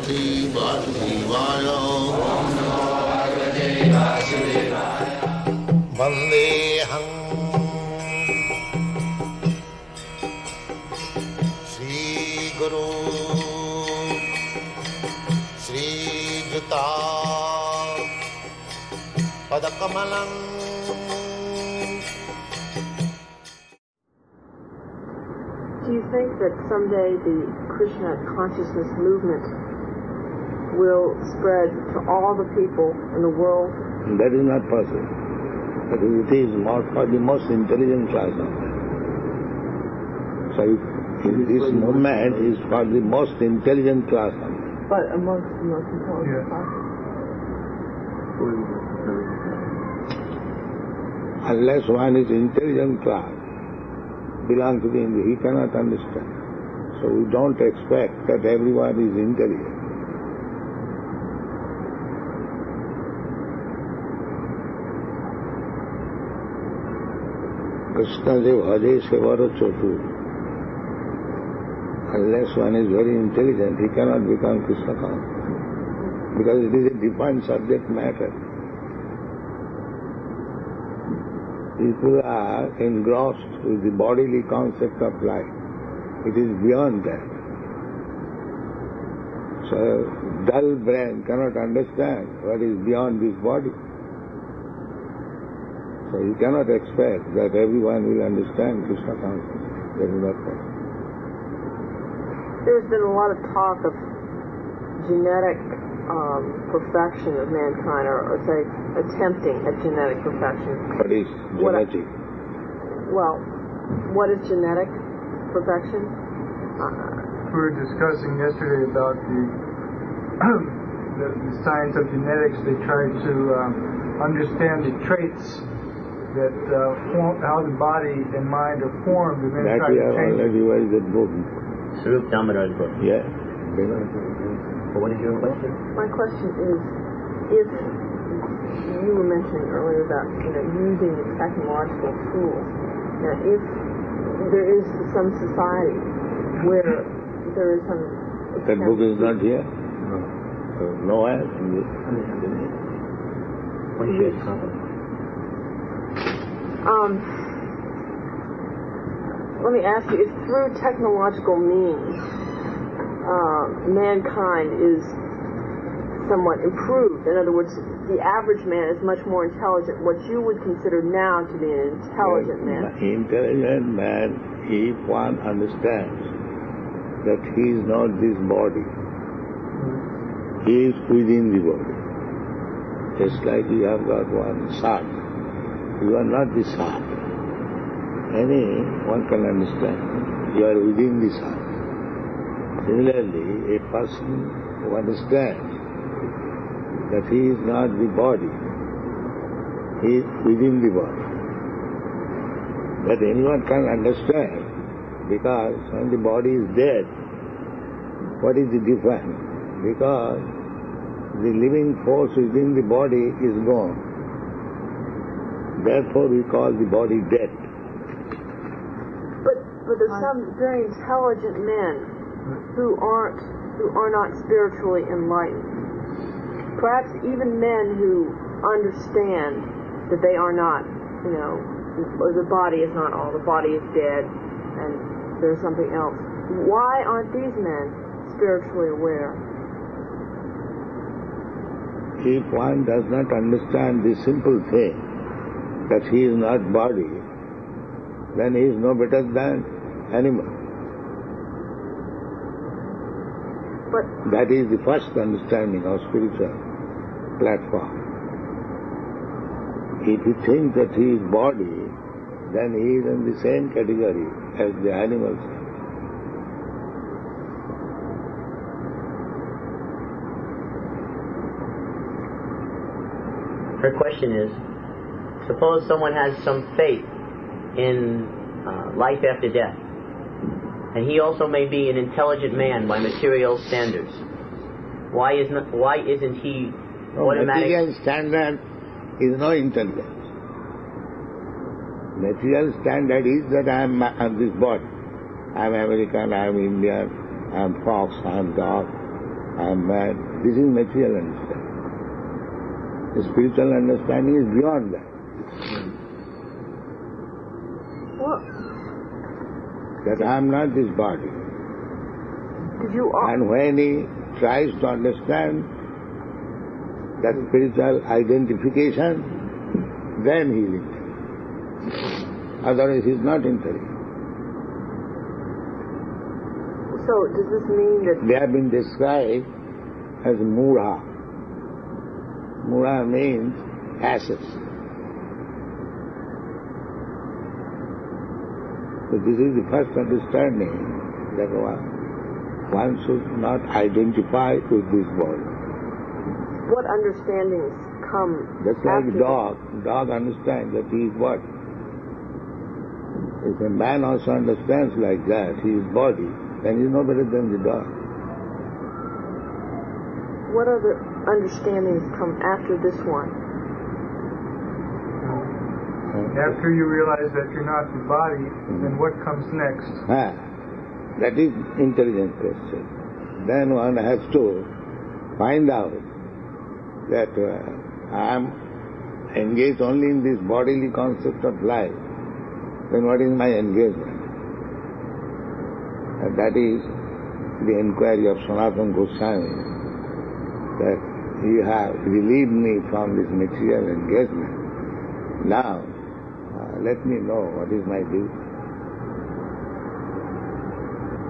Vasudevaya. Vandeham Shri Guru Shri Juta Padakamalam. Do you think that someday the Krishna consciousness movement will spread to all the people in the world? That is not possible. But it is more for the most intelligent class of men. So this movement is for the most intelligent class of men. But amongst the most intelligent class? Unless one is intelligent class, belong to the India, he cannot understand. So we don't expect that everyone is intelligent. Krishna says, Bhaje Sevara Chotu. Unless one is very intelligent, he cannot become Krishna conscious. Because it is a defined subject matter. People are engrossed with the bodily concept of life. It is beyond that. So dull brain cannot understand what is beyond this body. So you cannot expect that everyone will understand Krishna consciousness. That is not possible. There's been a lot of talk of genetic perfection of mankind, or say, attempting at genetic perfection. What is genetic? What is genetic perfection? We were discussing yesterday about the science of genetics. They try to understand the traits that how the body and mind are formed, and then that try we to have change already revised that book. Subtitles book. Yeah. What is your question? My question is, if you were mentioning earlier about using the technological tools, now if there is some society where there is some... That book is not here? No. Nowhere? What is your comment? Let me ask you, if through technological means mankind is somewhat improved, in other words, the average man is much more intelligent, what you would consider now to be an intelligent man. Intelligent man, if one understands that he is not this body, he is within the body. Just like you have got one son, you are not the son. Anyone can understand. You are within the sun. Similarly, a person who understands that he is not the body, he is within the body. That anyone can understand, because when the body is dead, what is the difference? Because the living force within the body is gone. Therefore we call the body dead. But there's some very intelligent men who are not spiritually enlightened. Perhaps even men who understand that they are not, or the body is not all, the body is dead, and there's something else. Why aren't these men spiritually aware? If one does not understand this simple thing, that he is not body, then he is no better than animal. But that is the first understanding of spiritual platform. If he thinks that he is body, then he is in the same category as the animals. Her question is, suppose someone has some faith in life after death, and he also may be an intelligent man by material standards. Why isn't he automatic? Material standard is no intelligence. Material standard is that I am this body. I am American, I am Indian, I am fox, I am dog. I am mad. This is material understanding. The spiritual understanding is beyond that. Well, That I am not this body. did you And when he tries to understand that spiritual identification, then he will enter. Otherwise he is not entering. So does this mean that They have been described as mura. Mura means asses. So this is the first understanding that one should not identify with this body. what understandings come Just like after dog understands that he is what? If a man also understands like that, he is body, then he is no better than the dog. What other understandings come after this one? After you realize that you're not the body, then what comes next? That is intelligent question. Then one has to find out that I am engaged only in this bodily concept of life. Then what is my engagement? And that is the inquiry of Sanatana Goswami, that you have relieved me from this material engagement. Now, let me know what is my duty.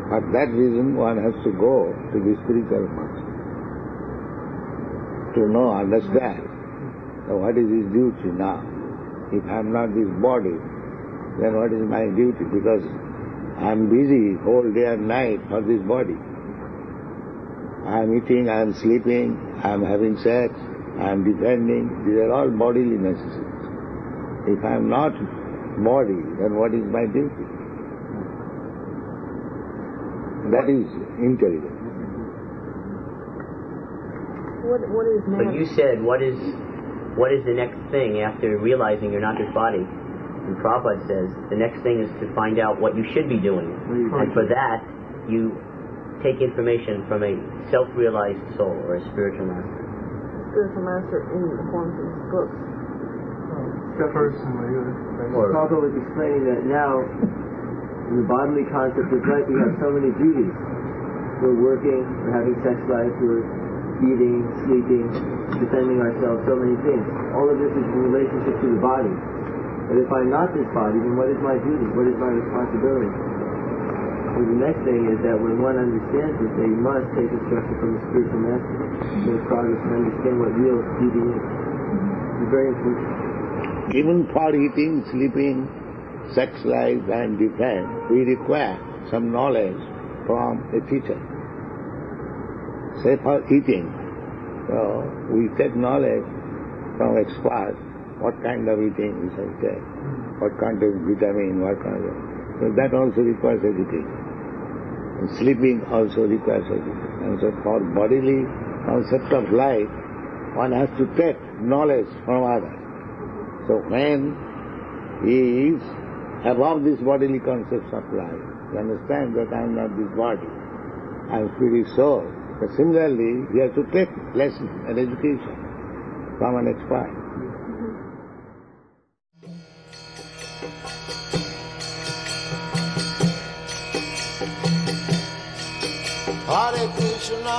For that reason, one has to go to the spiritual master to know, understand what is his duty now. If I am not this body, then what is my duty? Because I am busy whole day and night for this body. I am eating, I am sleeping, I am having sex, I am defending. These are all bodily necessities. If I am not body, then what is my duty? That is intelligence. What is man? But you said, what is the next thing after realizing you're not this body? And Prabhupada says, the next thing is to find out what you should be doing. And for that, you take information from a self-realized soul or a spiritual master. Spiritual master in the forms of his books. Personally. Prabhupada was explaining that now, in the bodily concept of life, we have so many duties. We're working, we're having sex life, we're eating, sleeping, defending ourselves, so many things. All of this is in relationship to the body. But if I'm not this body, then what is my duty? What is my responsibility? So the next thing is that when one understands this, they must take instruction from the spiritual master to make progress and understand what real duty is. It's very important. Even for eating, sleeping, sex life and defense, we require some knowledge from a teacher. Say for eating, so we take knowledge from experts, what kind of eating we shall take, what contains vitamin, what kind of... So that also requires education. And sleeping also requires education. And so for bodily concept of life, one has to take knowledge from others. So when he is above this bodily concepts of life, he understands that I am not this body, I am spirit soul. But similarly, he has to take lesson and education from an expert. Hare Krishna,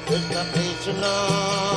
Krishna Krishna,